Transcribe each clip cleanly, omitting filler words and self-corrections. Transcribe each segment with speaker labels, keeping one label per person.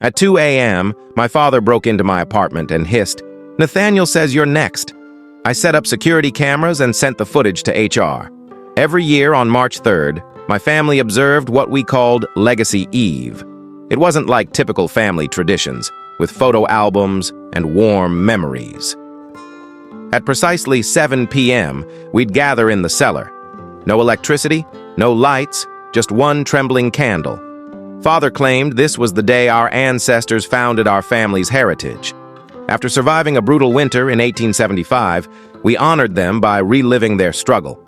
Speaker 1: At 2 a.m., my father broke into my apartment and hissed, "Nathaniel says you're next." I set up security cameras and sent the footage to HR. Every year on March 3rd, my family observed what we called Legacy Eve. It wasn't like typical family traditions, with photo albums and warm memories. At precisely 7 p.m., we'd gather in the cellar. No electricity, no lights, just one trembling candle. Father claimed this was the day our ancestors founded our family's heritage. After surviving a brutal winter in 1875, we honored them by reliving their struggle.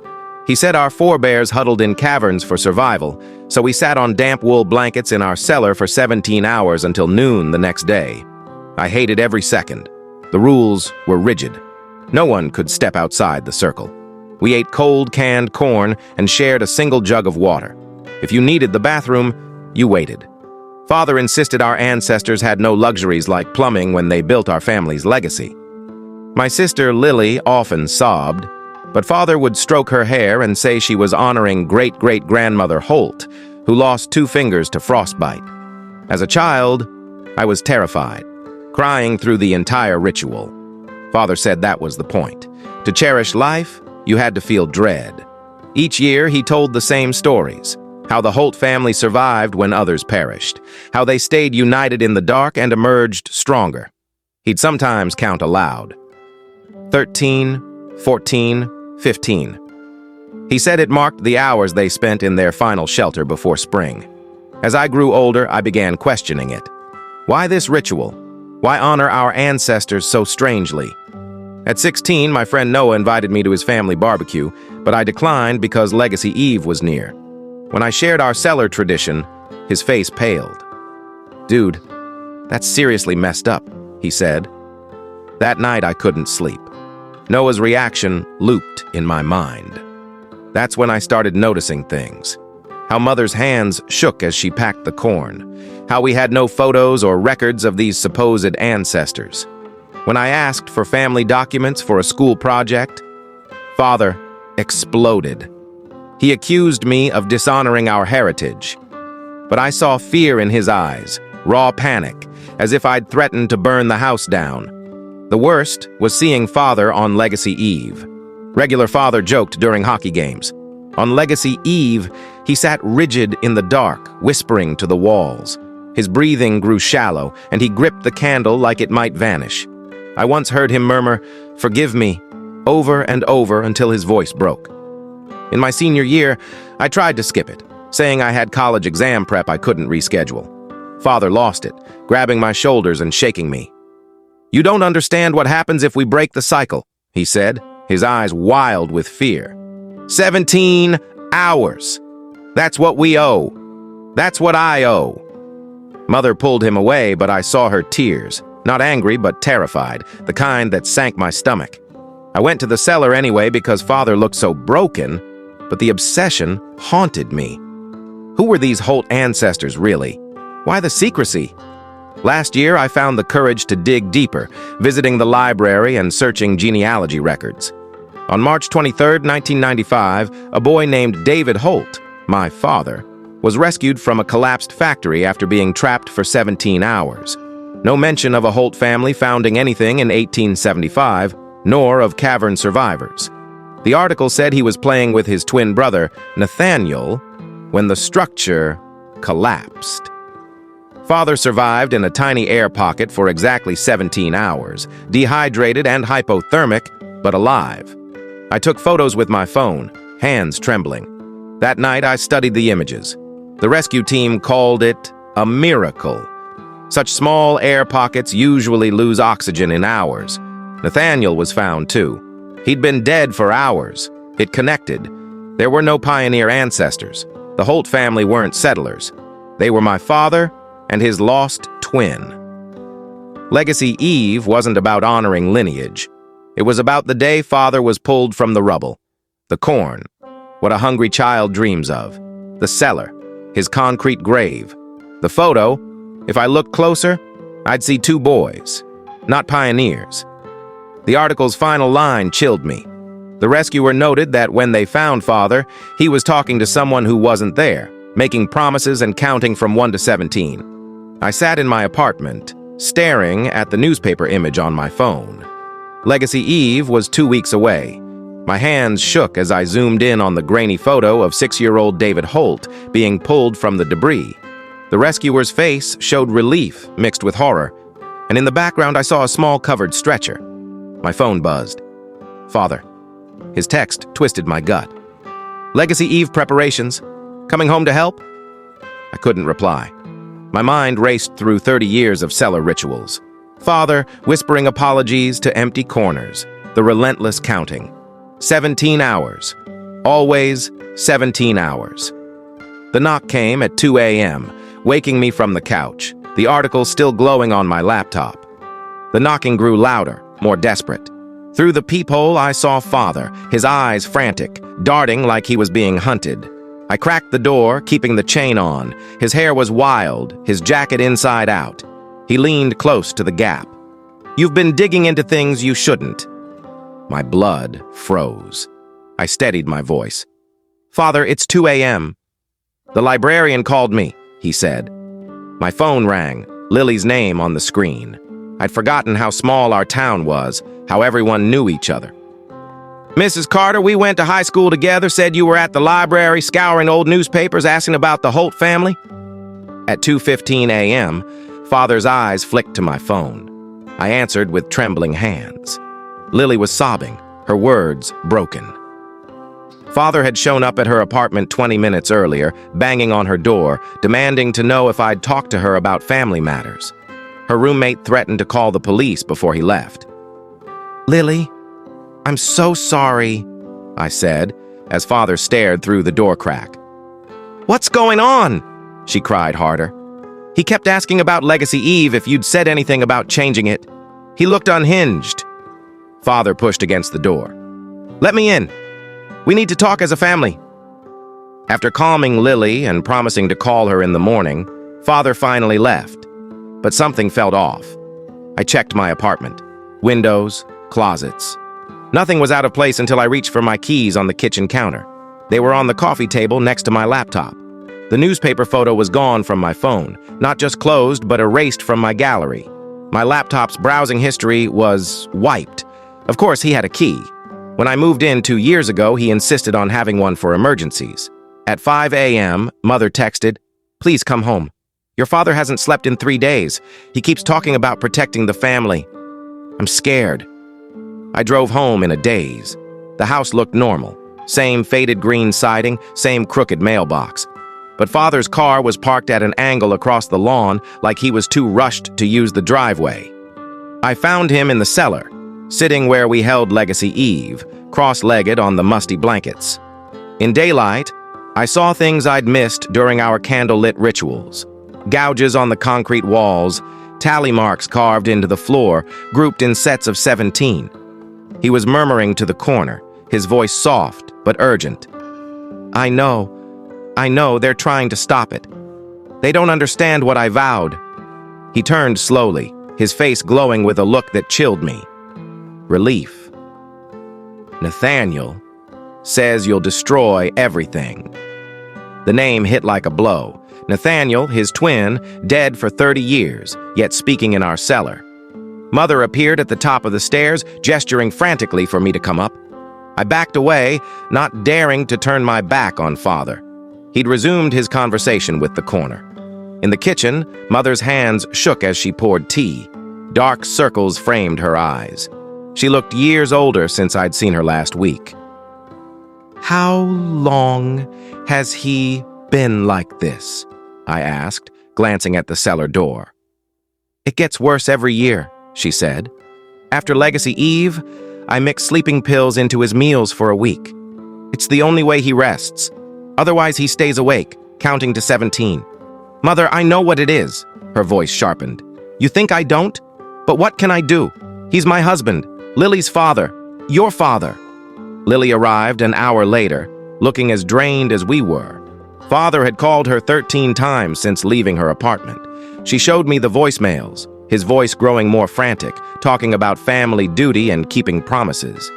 Speaker 1: He said our forebears huddled in caverns for survival, so we sat on damp wool blankets in our cellar for 17 hours until noon the next day. I hated every second. The rules were rigid. No one could step outside the circle. We ate cold canned corn and shared a single jug of water. If you needed the bathroom, you waited. Father insisted our ancestors had no luxuries like plumbing when they built our family's legacy. My sister Lily often sobbed, but Father would stroke her hair and say she was honoring great-great-grandmother Holt, who lost 2 fingers to frostbite. As a child, I was terrified, crying through the entire ritual. Father said that was the point. To cherish life, you had to feel dread. Each year, he told the same stories. How the Holt family survived when others perished. How they stayed united in the dark and emerged stronger. He'd sometimes count aloud. 13, 14, 15. He said it marked the hours they spent in their final shelter before spring. As I grew older, I began questioning it. Why this ritual? Why honor our ancestors so strangely? At 16, my friend Noah invited me to his family barbecue, but I declined because Legacy Eve was near. When I shared our cellar tradition, his face paled. "Dude, that's seriously messed up," he said. That night, I couldn't sleep. Noah's reaction looped in my mind. That's when I started noticing things. How Mother's hands shook as she packed the corn. How we had no photos or records of these supposed ancestors. When I asked for family documents for a school project, Father exploded. He accused me of dishonoring our heritage. But I saw fear in his eyes, raw panic, as if I'd threatened to burn the house down. The worst was seeing Father on Legacy Eve. Regular Father joked during hockey games. On Legacy Eve, he sat rigid in the dark, whispering to the walls. His breathing grew shallow, and he gripped the candle like it might vanish. I once heard him murmur, "Forgive me," over and over until his voice broke. In my senior year, I tried to skip it, saying I had college exam prep I couldn't reschedule. Father lost it, grabbing my shoulders and shaking me. "You don't understand what happens if we break the cycle," he said, his eyes wild with fear. 17 hours. That's what we owe. That's what I owe. Mother pulled him away, but I saw her tears, not angry but terrified, the kind that sank my stomach. I went to the cellar anyway because Father looked so broken, but the obsession haunted me. Who were these Holt ancestors, really? Why the secrecy? Last year, I found the courage to dig deeper, visiting the library and searching genealogy records. On March 23, 1995, a boy named David Holt, my father, was rescued from a collapsed factory after being trapped for 17 hours. No mention of a Holt family founding anything in 1875, nor of cavern survivors. The article said he was playing with his twin brother, Nathaniel, when the structure collapsed. Father survived in a tiny air pocket for exactly 17 hours, dehydrated and hypothermic, but alive. I took photos with my phone, hands trembling. That night, I studied the images. The rescue team called it a miracle. Such small air pockets usually lose oxygen in hours. Nathaniel was found, too. He'd been dead for hours. It connected. There were no pioneer ancestors. The Holt family weren't settlers. They were my father and his lost twin. Legacy Eve wasn't about honoring lineage. It was about the day Father was pulled from the rubble. The corn, what a hungry child dreams of. The cellar, his concrete grave. The photo, if I looked closer, I'd see 2 boys, not pioneers. The article's final line chilled me. The rescuer noted that when they found Father, he was talking to someone who wasn't there, making promises and counting from 1 to 17. I sat in my apartment, staring at the newspaper image on my phone. Legacy Eve was 2 weeks away. My hands shook as I zoomed in on the grainy photo of 6-year-old David Holt being pulled from the debris. The rescuer's face showed relief mixed with horror, and in the background I saw a small covered stretcher. My phone buzzed. Father. His text twisted my gut. Legacy Eve preparations. Coming home to help? I couldn't reply. My mind raced through 30 years of cellar rituals. Father whispering apologies to empty corners, the relentless counting. 17 hours. Always 17 hours. The knock came at 2 a.m., waking me from the couch, the article still glowing on my laptop. The knocking grew louder, more desperate. Through the peephole, I saw Father, his eyes frantic, darting like he was being hunted. I cracked the door, keeping the chain on. His hair was wild, his jacket inside out. He leaned close to the gap. You've been digging into things you shouldn't. My blood froze. I steadied my voice. Father, it's 2 a.m. The librarian called me, he said. My phone rang, Lily's name on the screen. I'd forgotten how small our town was, how everyone knew each other. Mrs. Carter, we went to high school together, said you were at the library scouring old newspapers asking about the Holt family. At 2:15 a.m., Father's eyes flicked to my phone. I answered with trembling hands. Lily was sobbing, her words broken. Father had shown up at her apartment 20 minutes earlier, banging on her door, demanding to know if I'd talked to her about family matters. Her roommate threatened to call the police before he left. Lily, I'm so sorry, I said, as Father stared through the door crack. What's going on? She cried harder. He kept asking about Legacy Eve if you'd said anything about changing it. He looked unhinged. Father pushed against the door. Let me in. We need to talk as a family. After calming Lily and promising to call her in the morning, Father finally left. But something felt off. I checked my apartment. Windows, closets. Nothing was out of place until I reached for my keys on the kitchen counter. They were on the coffee table next to my laptop. The newspaper photo was gone from my phone, not just closed, but erased from my gallery. My laptop's browsing history was wiped. Of course, he had a key. When I moved in 2 years ago, he insisted on having one for emergencies. At 5 a.m., Mother texted, "Please come home. Your father hasn't slept in 3 days. He keeps talking about protecting the family. I'm scared." I drove home in a daze. The house looked normal. Same faded green siding, same crooked mailbox. But Father's car was parked at an angle across the lawn like he was too rushed to use the driveway. I found him in the cellar, sitting where we held Legacy Eve, cross-legged on the musty blankets. In daylight, I saw things I'd missed during our candlelit rituals. Gouges on the concrete walls, tally marks carved into the floor, grouped in sets of 17. He was murmuring to the corner, his voice soft but urgent. I know they're trying to stop it. They don't understand what I vowed." He turned slowly, his face glowing with a look that chilled me. Relief. Nathaniel says you'll destroy everything. The name hit like a blow. Nathaniel, his twin, dead for 30 years, yet speaking in our cellar. Mother appeared at the top of the stairs, gesturing frantically for me to come up. I backed away, not daring to turn my back on Father. He'd resumed his conversation with the corner. In the kitchen, Mother's hands shook as she poured tea. Dark circles framed her eyes. She looked years older since I'd seen her last week. How long has he been like this? I asked, glancing at the cellar door. It gets worse every year, she said. After Legacy Eve, I mix sleeping pills into his meals for a week. It's the only way he rests. Otherwise, he stays awake, counting to 17. Mother, I know what it is, her voice sharpened. You think I don't? But what can I do? He's my husband, Lily's father, your father. Lily arrived an hour later, looking as drained as we were. Father had called her 13 times since leaving her apartment. She showed me the voicemails, his voice growing more frantic, talking about family duty and keeping promises.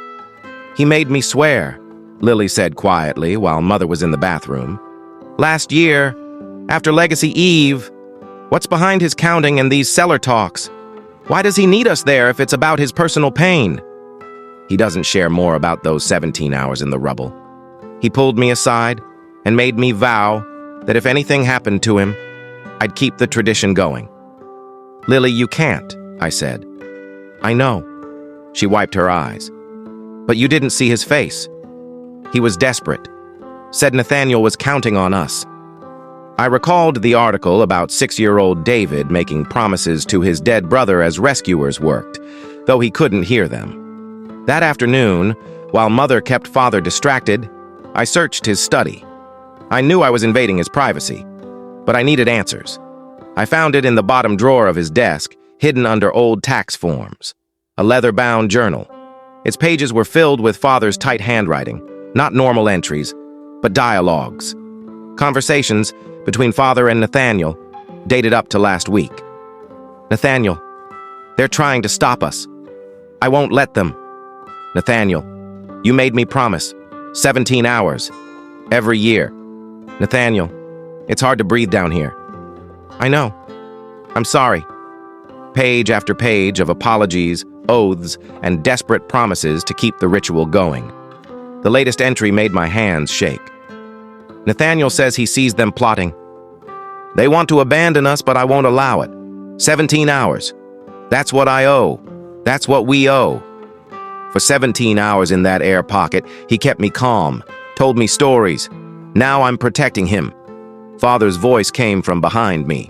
Speaker 1: He made me swear, Lily said quietly while Mother was in the bathroom. Last year, after Legacy Eve, What's behind his counting and these cellar talks? Why does he need us there if it's about his personal pain? He doesn't share more about those 17 hours in the rubble. He pulled me aside and made me vow that if anything happened to him, I'd keep the tradition going. Lily, you can't, I said. I know. She wiped her eyes. But you didn't see his face. He was desperate. Said Nathaniel was counting on us. I recalled the article about 6-year-old David making promises to his dead brother as rescuers worked, though he couldn't hear them. That afternoon, while Mother kept Father distracted, I searched his study. I knew I was invading his privacy, but I needed answers. I found it in the bottom drawer of his desk, hidden under old tax forms. A leather-bound journal. Its pages were filled with Father's tight handwriting, not normal entries, but dialogues. Conversations between Father and Nathaniel, dated up to last week. Nathaniel, they're trying to stop us. I won't let them. Nathaniel, you made me promise. 17 hours. Every year. Nathaniel, it's hard to breathe down here. I know. I'm sorry. Page after page of apologies, oaths, and desperate promises to keep the ritual going. The latest entry made my hands shake. Nathaniel says he sees them plotting. They want to abandon us, but I won't allow it. 17 hours. That's what I owe. That's what we owe. For 17 hours in that air pocket, he kept me calm, told me stories. Now I'm protecting him. Father's voice came from behind me.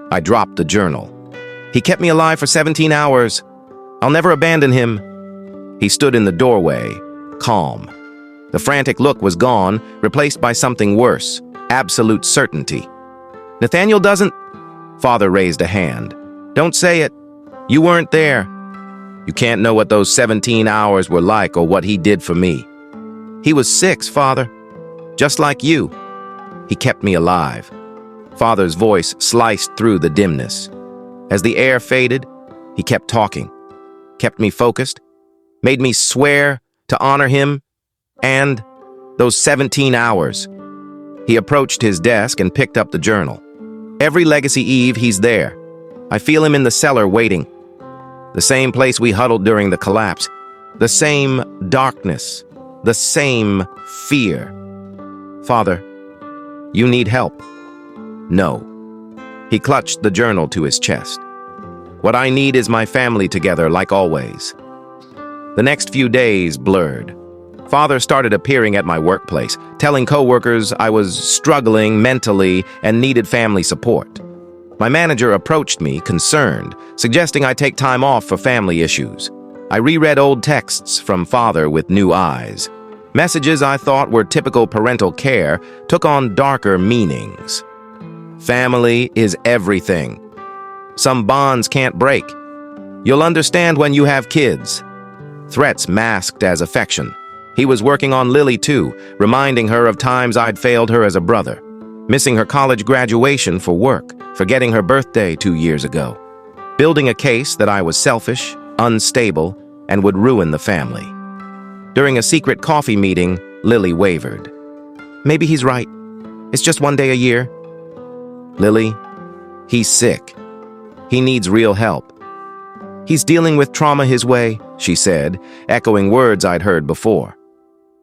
Speaker 1: I dropped the journal. He kept me alive for 17 hours. I'll never abandon him. He stood in the doorway, calm. The frantic look was gone, replaced by something worse, absolute certainty. Nathaniel doesn't... Father raised a hand. Don't say it. You weren't there. You can't know what those 17 hours were like or what he did for me. He was 6, Father. Just like you. He kept me alive. Father's voice sliced through the dimness. As the air faded, he kept talking. Kept me focused. Made me swear to honor him. And those 17 hours. He approached his desk and picked up the journal. Every legacy eve, he's there. I feel him in the cellar waiting. The same place we huddled during the collapse. The same darkness. The same fear. Father, you need help. No. He clutched the journal to his chest. What I need is my family together, like always. The next few days blurred. Father started appearing at my workplace, telling coworkers I was struggling mentally and needed family support. My manager approached me, concerned, suggesting I take time off for family issues. I reread old texts from Father with new eyes. Messages I thought were typical parental care took on darker meanings. Family is everything. Some bonds can't break. You'll understand when you have kids. Threats masked as affection. He was working on Lily too, reminding her of times I'd failed her as a brother, missing her college graduation for work, forgetting her birthday 2 years ago, building a case that I was selfish, unstable, and would ruin the family. During a secret coffee meeting, Lily wavered. Maybe he's right. It's just 1 day a year. Lily, he's sick. He needs real help. He's dealing with trauma his way, she said, echoing words I'd heard before.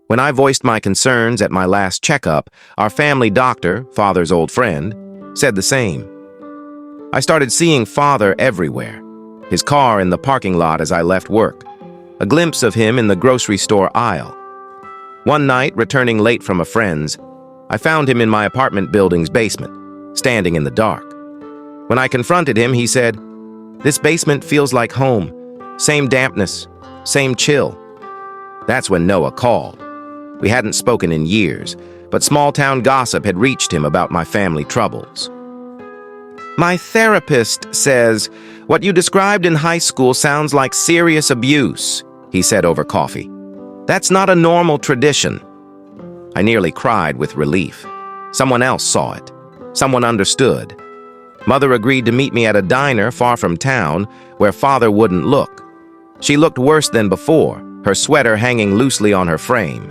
Speaker 1: When I voiced my concerns at my last checkup, our family doctor, Father's old friend, said the same. I started seeing Father everywhere. His car in the parking lot as I left work. A glimpse of him in the grocery store aisle. One night, returning late from a friend's, I found him in my apartment building's basement, standing in the dark. When I confronted him, he said, "This basement feels like home. Same dampness, same chill." That's when Noah called. We hadn't spoken in years, but small-town gossip had reached him about my family troubles. "My therapist says, what you described in high school sounds like serious abuse," he said over coffee. "That's not a normal tradition." I nearly cried with relief. Someone else saw it. Someone understood. Mother agreed to meet me at a diner far from town where Father wouldn't look. She looked worse than before, her sweater hanging loosely on her frame.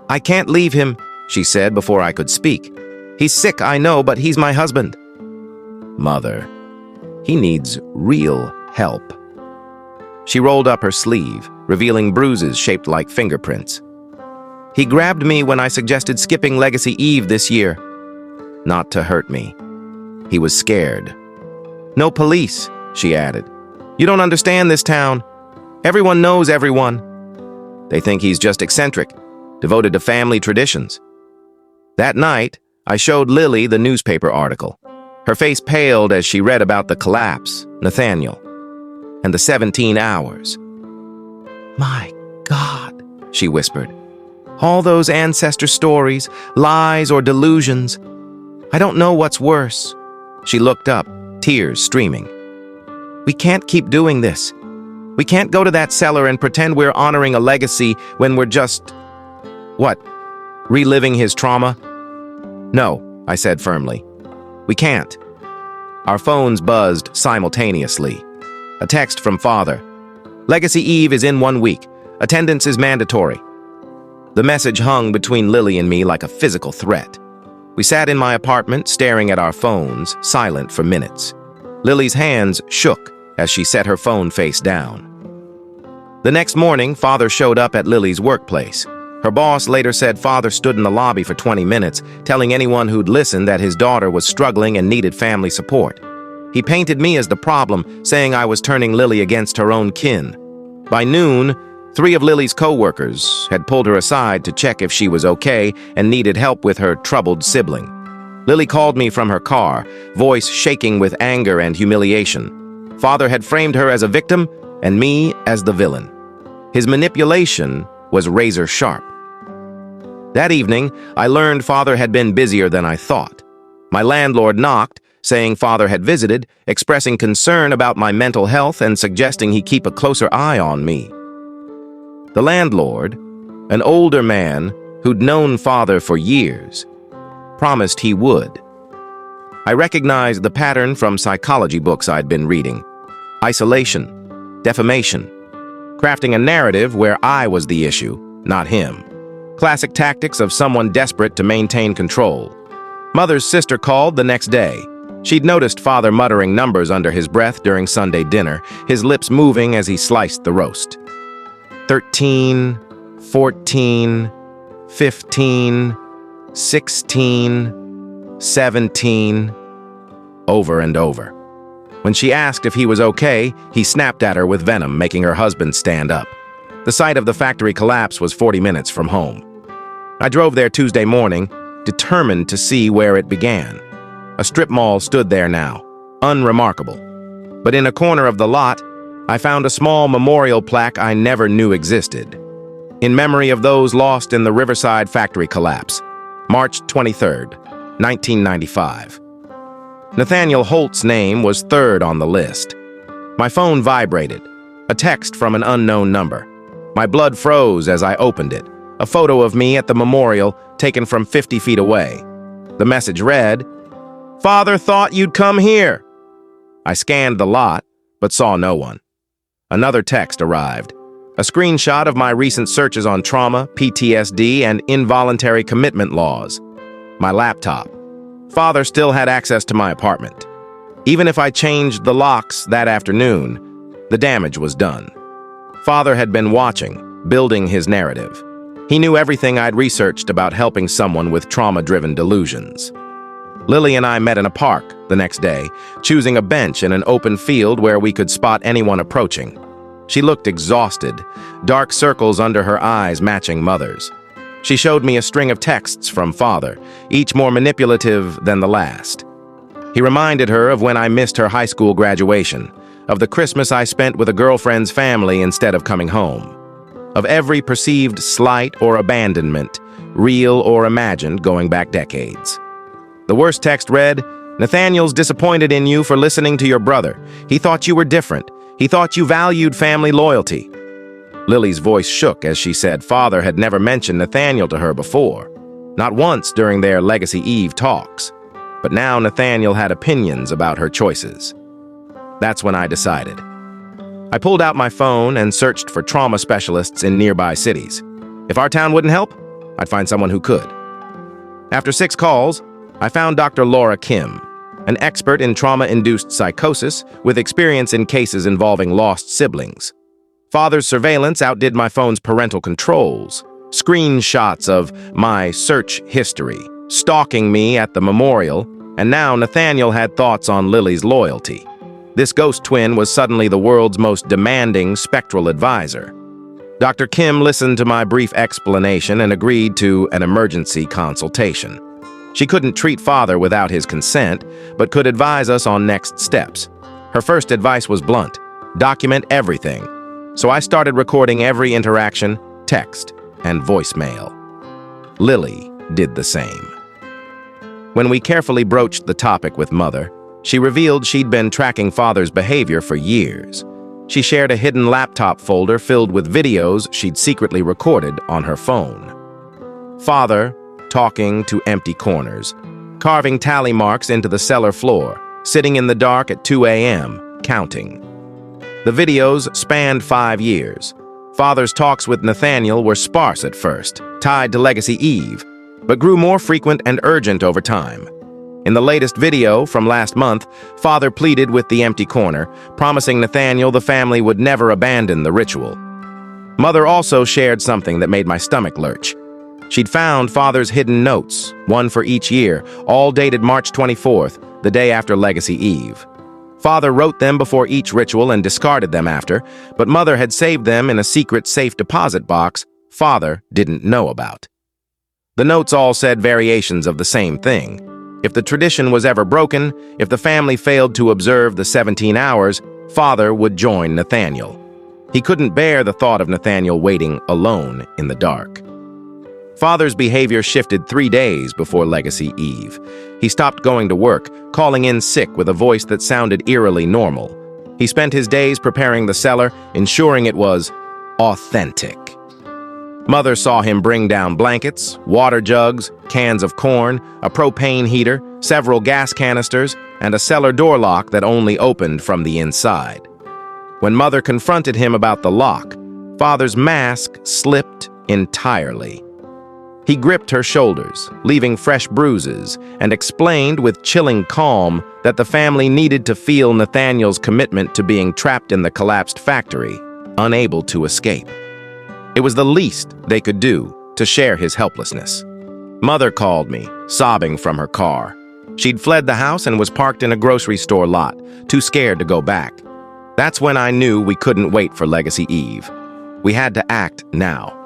Speaker 1: "I can't leave him," she said before I could speak. "He's sick, I know, but he's my husband." Mother. He needs real help. She rolled up her sleeve, revealing bruises shaped like fingerprints. He grabbed me when I suggested skipping Legacy Eve this year. Not to hurt me. He was scared. No police, she added. You don't understand this town. Everyone knows everyone. They think he's just eccentric, devoted to family traditions. That night, I showed Lily the newspaper article. Her face paled as she read about the collapse, Nathaniel, and the 17 hours. My God, she whispered. All those ancestor stories, lies or delusions. I don't know what's worse. She looked up, tears streaming. We can't keep doing this. We can't go to that cellar and pretend we're honoring a legacy when we're just... What? Reliving his trauma? No, I said firmly. We can't. Our phones buzzed simultaneously. A text from Father. Legacy Eve is in 1 week. Attendance is mandatory. The message hung between Lily and me like a physical threat. We sat in my apartment, staring at our phones, silent for minutes. Lily's hands shook as she set her phone face down. The next morning, Father showed up at Lily's workplace. Her boss later said Father stood in the lobby for 20 minutes, telling anyone who'd listened that his daughter was struggling and needed family support. He painted me as the problem, saying I was turning Lily against her own kin. By noon, 3 of Lily's co-workers had pulled her aside to check if she was okay and needed help with her troubled sibling. Lily called me from her car, voice shaking with anger and humiliation. Father had framed her as a victim and me as the villain. His manipulation was razor sharp. That evening, I learned Father had been busier than I thought. My landlord knocked, saying Father had visited, expressing concern about my mental health and suggesting he keep a closer eye on me. The landlord, an older man who'd known Father for years, promised he would. I recognized the pattern from psychology books I'd been reading. Isolation, defamation, crafting a narrative where I was the issue, not him. Classic tactics of someone desperate to maintain control. Mother's sister called the next day. She'd noticed Father muttering numbers under his breath during Sunday dinner, his lips moving as he sliced the roast. 13, 14, 15, 16, 17, over and over. When she asked if he was okay, he snapped at her with venom, making her husband stand up. The site of the factory collapse was 40 minutes from home. I drove there Tuesday morning, determined to see where it began. A strip mall stood there now, unremarkable. But in a corner of the lot, I found a small memorial plaque I never knew existed. In memory of those lost in the Riverside factory collapse, March 23rd, 1995. Nathaniel Holt's name was third on the list. My phone vibrated, a text from an unknown number. My blood froze as I opened it, a photo of me at the memorial taken from 50 feet away. The message read, "Father thought you'd come here." I scanned the lot, but saw no one. Another text arrived, a screenshot of my recent searches on trauma, PTSD, and involuntary commitment laws. My laptop. Father still had access to my apartment. Even if I changed the locks that afternoon, the damage was done. Father had been watching, building his narrative. He knew everything I'd researched about helping someone with trauma-driven delusions. Lily and I met in a park the next day, choosing a bench in an open field where we could spot anyone approaching. She looked exhausted, dark circles under her eyes matching Mother's. She showed me a string of texts from Father, each more manipulative than the last. He reminded her of when I missed her high school graduation, of the Christmas I spent with a girlfriend's family instead of coming home, of every perceived slight or abandonment, real or imagined, going back decades. The worst text read, "Nathaniel's disappointed in you for listening to your brother. He thought you were different. He thought you valued family loyalty." Lily's voice shook as she said Father had never mentioned Nathaniel to her before, not once during their Legacy Eve talks. But now Nathaniel had opinions about her choices. That's when I decided. I pulled out my phone and searched for trauma specialists in nearby cities. If our town wouldn't help, I'd find someone who could. After 6 calls, I found Dr. Laura Kim. an expert in trauma-induced psychosis with experience in cases involving lost siblings. Father's surveillance outdid my phone's parental controls. Screenshots of my search history, stalking me at the memorial, and now Nathaniel had thoughts on Lily's loyalty. This ghost twin was suddenly the world's most demanding spectral advisor. Dr. Kim listened to my brief explanation and agreed to an emergency consultation. She couldn't treat Father without his consent, but could advise us on next steps. Her first advice was blunt: document everything. So I started recording every interaction, text, and voicemail. Lily did the same. When we carefully broached the topic with Mother, she revealed she'd been tracking Father's behavior for years. She shared a hidden laptop folder filled with videos she'd secretly recorded on her phone. Father talking to empty corners, carving tally marks into the cellar floor, sitting in the dark at 2 a.m., counting. The videos spanned 5 years. Father's talks with Nathaniel were sparse at first, tied to Legacy Eve, but grew more frequent and urgent over time. In the latest video from last month, Father pleaded with the empty corner, promising Nathaniel the family would never abandon the ritual. Mother also shared something that made my stomach lurch. She'd found Father's hidden notes, one for each year, all dated March 24th, the day after Legacy Eve. Father wrote them before each ritual and discarded them after, but Mother had saved them in a secret safe deposit box Father didn't know about. The notes all said variations of the same thing. If the tradition was ever broken, if the family failed to observe the 17 hours, Father would join Nathaniel. He couldn't bear the thought of Nathaniel waiting alone in the dark. Father's behavior shifted 3 days before Legacy Eve. He stopped going to work, calling in sick with a voice that sounded eerily normal. He spent his days preparing the cellar, ensuring it was authentic. Mother saw him bring down blankets, water jugs, cans of corn, a propane heater, several gas canisters, and a cellar door lock that only opened from the inside. When Mother confronted him about the lock, Father's mask slipped entirely. He gripped her shoulders, leaving fresh bruises, and explained with chilling calm that the family needed to feel Nathaniel's commitment to being trapped in the collapsed factory, unable to escape. It was the least they could do to share his helplessness. Mother called me, sobbing from her car. She'd fled the house and was parked in a grocery store lot, too scared to go back. That's when I knew we couldn't wait for Legacy Eve. We had to act now.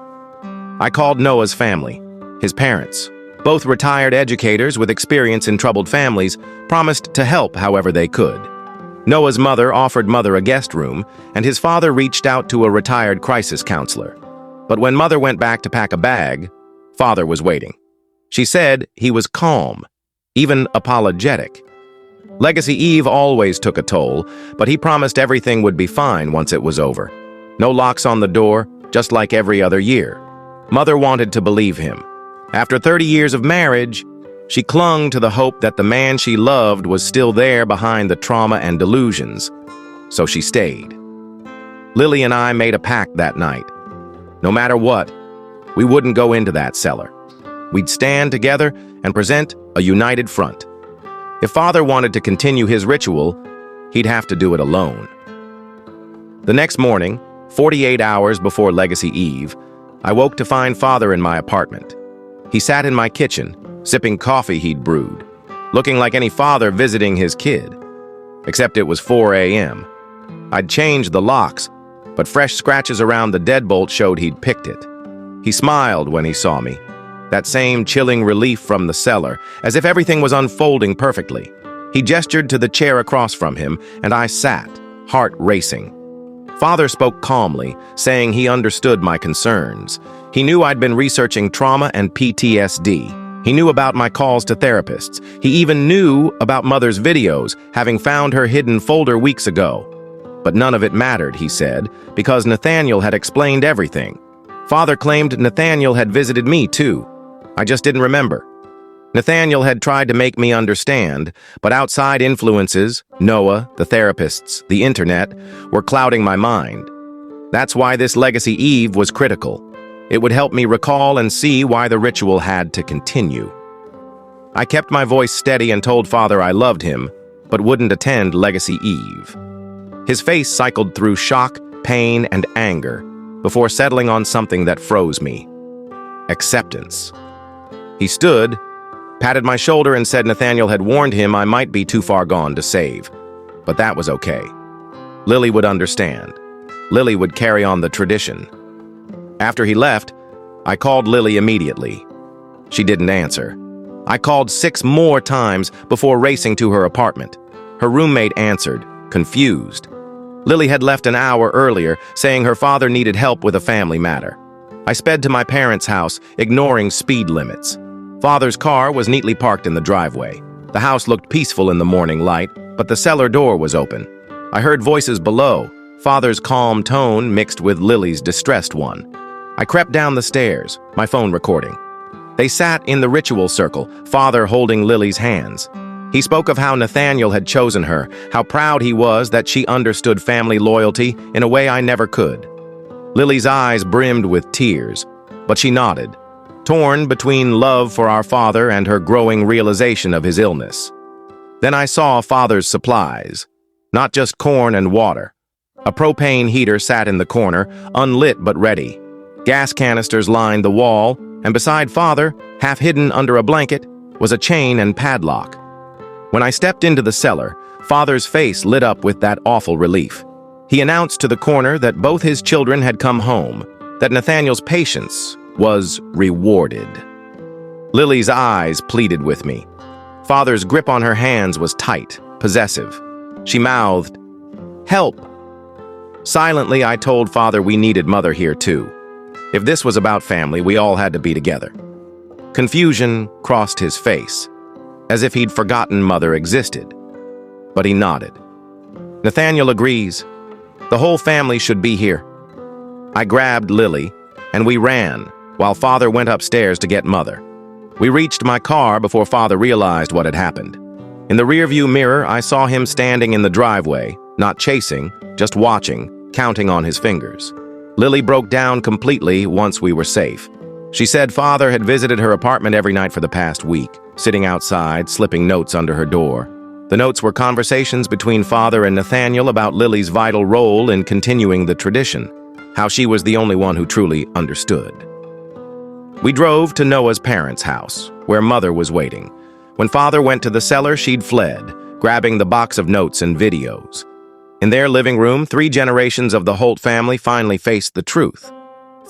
Speaker 1: I called Noah's family. His parents, both retired educators with experience in troubled families, promised to help however they could. Noah's mother offered Mother a guest room, and his father reached out to a retired crisis counselor. But when Mother went back to pack a bag, Father was waiting. She said he was calm, even apologetic. Legacy Eve always took a toll, but he promised everything would be fine once it was over. No locks on the door, just like every other year. Mother wanted to believe him. After 30 years of marriage, she clung to the hope that the man she loved was still there behind the trauma and delusions. So she stayed. Lily and I made a pact that night. No matter what, we wouldn't go into that cellar. We'd stand together and present a united front. If Father wanted to continue his ritual, he'd have to do it alone. The next morning, 48 hours before Legacy Eve, I woke to find Father in my apartment. He sat in my kitchen, sipping coffee he'd brewed, looking like any father visiting his kid. Except it was 4 a.m. I'd changed the locks, but fresh scratches around the deadbolt showed he'd picked it. He smiled when he saw me, that same chilling relief from the cellar, as if everything was unfolding perfectly. He gestured to the chair across from him, and I sat, heart racing. Father spoke calmly, saying he understood my concerns. He knew I'd been researching trauma and PTSD. He knew about my calls to therapists. He even knew about Mother's videos, having found her hidden folder weeks ago. But none of it mattered, he said, because Nathaniel had explained everything. Father claimed Nathaniel had visited me, too. I just didn't remember. Nathaniel had tried to make me understand, but outside influences, Noah, the therapists, the internet, were clouding my mind. That's why this Legacy Eve was critical. It would help me recall and see why the ritual had to continue. I kept my voice steady and told Father I loved him, but wouldn't attend Legacy Eve. His face cycled through shock, pain, and anger before settling on something that froze me. Acceptance. He stood, patted my shoulder and said Nathaniel had warned him I might be too far gone to save. But that was okay. Lily would understand. Lily would carry on the tradition. After he left, I called Lily immediately. She didn't answer. I called 6 more times before racing to her apartment. Her roommate answered, confused. Lily had left an hour earlier, saying her father needed help with a family matter. I sped to my parents' house, ignoring speed limits. Father's car was neatly parked in the driveway. The house looked peaceful in the morning light, but the cellar door was open. I heard voices below, Father's calm tone mixed with Lily's distressed one. I crept down the stairs, my phone recording. They sat in the ritual circle, Father holding Lily's hands. He spoke of how Nathaniel had chosen her, how proud he was that she understood family loyalty in a way I never could. Lily's eyes brimmed with tears, but she nodded, torn between love for our father and her growing realization of his illness. Then I saw Father's supplies, not just corn and water. A propane heater sat in the corner, unlit but ready. Gas canisters lined the wall, and beside Father, half hidden under a blanket, was a chain and padlock. When I stepped into the cellar, Father's face lit up with that awful relief. He announced to the coroner that both his children had come home, that Nathaniel's patience was rewarded. Lily's eyes pleaded with me. Father's grip on her hands was tight, possessive. She mouthed, "Help." Silently, I told Father we needed Mother here too. If this was about family, we all had to be together. Confusion crossed his face, as if he'd forgotten Mother existed. But he nodded. Nathaniel agrees. The whole family should be here. I grabbed Lily, and we ran, while Father went upstairs to get Mother. We reached my car before Father realized what had happened. In the rearview mirror, I saw him standing in the driveway, not chasing, just watching, counting on his fingers. Lily broke down completely once we were safe. She said Father had visited her apartment every night for the past week, sitting outside, slipping notes under her door. The notes were conversations between Father and Nathaniel about Lily's vital role in continuing the tradition, how she was the only one who truly understood. We drove to Noah's parents' house, where Mother was waiting. When Father went to the cellar, she'd fled, grabbing the box of notes and videos. In their living room, 3 generations of the Holt family finally faced the truth.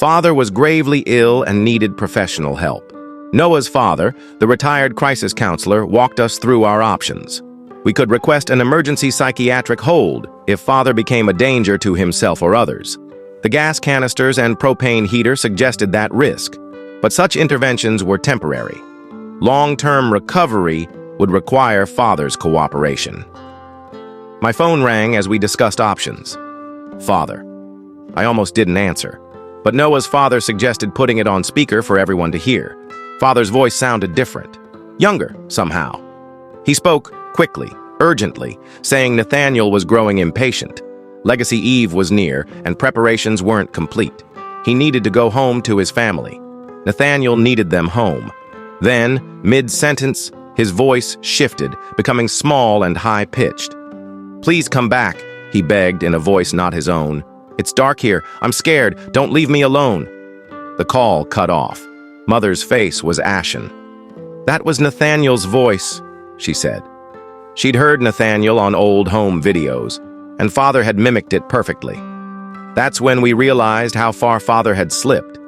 Speaker 1: Father was gravely ill and needed professional help. Noah's father, the retired crisis counselor, walked us through our options. We could request an emergency psychiatric hold if Father became a danger to himself or others. The gas canisters and propane heater suggested that risk, but such interventions were temporary. Long-term recovery would require Father's cooperation. My phone rang as we discussed options. Father. I almost didn't answer, but Noah's father suggested putting it on speaker for everyone to hear. Father's voice sounded different, younger somehow. He spoke quickly, urgently, saying Nathaniel was growing impatient. Legacy Eve was near, and preparations weren't complete. He needed to go home to his family. Nathaniel needed them home. Then, mid-sentence, his voice shifted, becoming small and high-pitched. "Please come back," he begged in a voice not his own. "It's dark here. I'm scared. Don't leave me alone." The call cut off. Mother's face was ashen. "That was Nathaniel's voice," she said. She'd heard Nathaniel on old home videos, and Father had mimicked it perfectly. That's when we realized how far Father had slipped.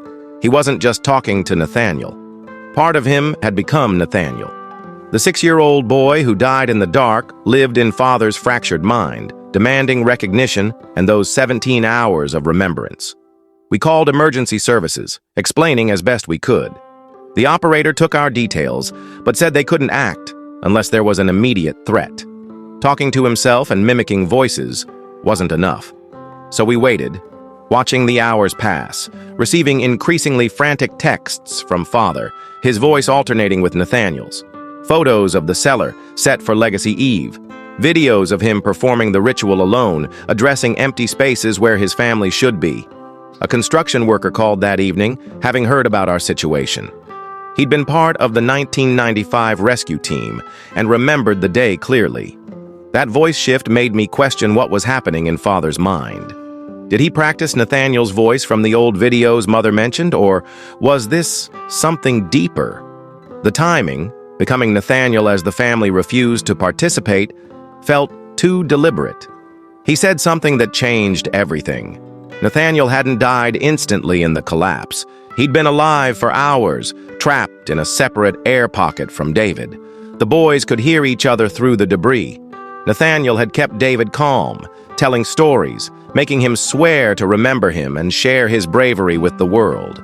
Speaker 1: He wasn't just talking to Nathaniel. Part of him had become Nathaniel. The 6-year-old boy who died in the dark lived in Father's fractured mind, demanding recognition and those 17 hours of remembrance. We called emergency services, explaining as best we could. The operator took our details, but said they couldn't act unless there was an immediate threat. Talking to himself and mimicking voices wasn't enough. So we waited, watching the hours pass, receiving increasingly frantic texts from Father, his voice alternating with Nathaniel's. Photos of the cellar set for Legacy Eve. Videos of him performing the ritual alone, addressing empty spaces where his family should be. A construction worker called that evening, having heard about our situation. He'd been part of the 1995 rescue team and remembered the day clearly. That voice shift made me question what was happening in Father's mind. Did he practice Nathaniel's voice from the old videos Mother mentioned, or was this something deeper? The timing, becoming Nathaniel as the family refused to participate, felt too deliberate. He said something that changed everything. Nathaniel hadn't died instantly in the collapse. He'd been alive for hours, trapped in a separate air pocket from David. The boys could hear each other through the debris. Nathaniel had kept David calm, telling stories, making him swear to remember him and share his bravery with the world.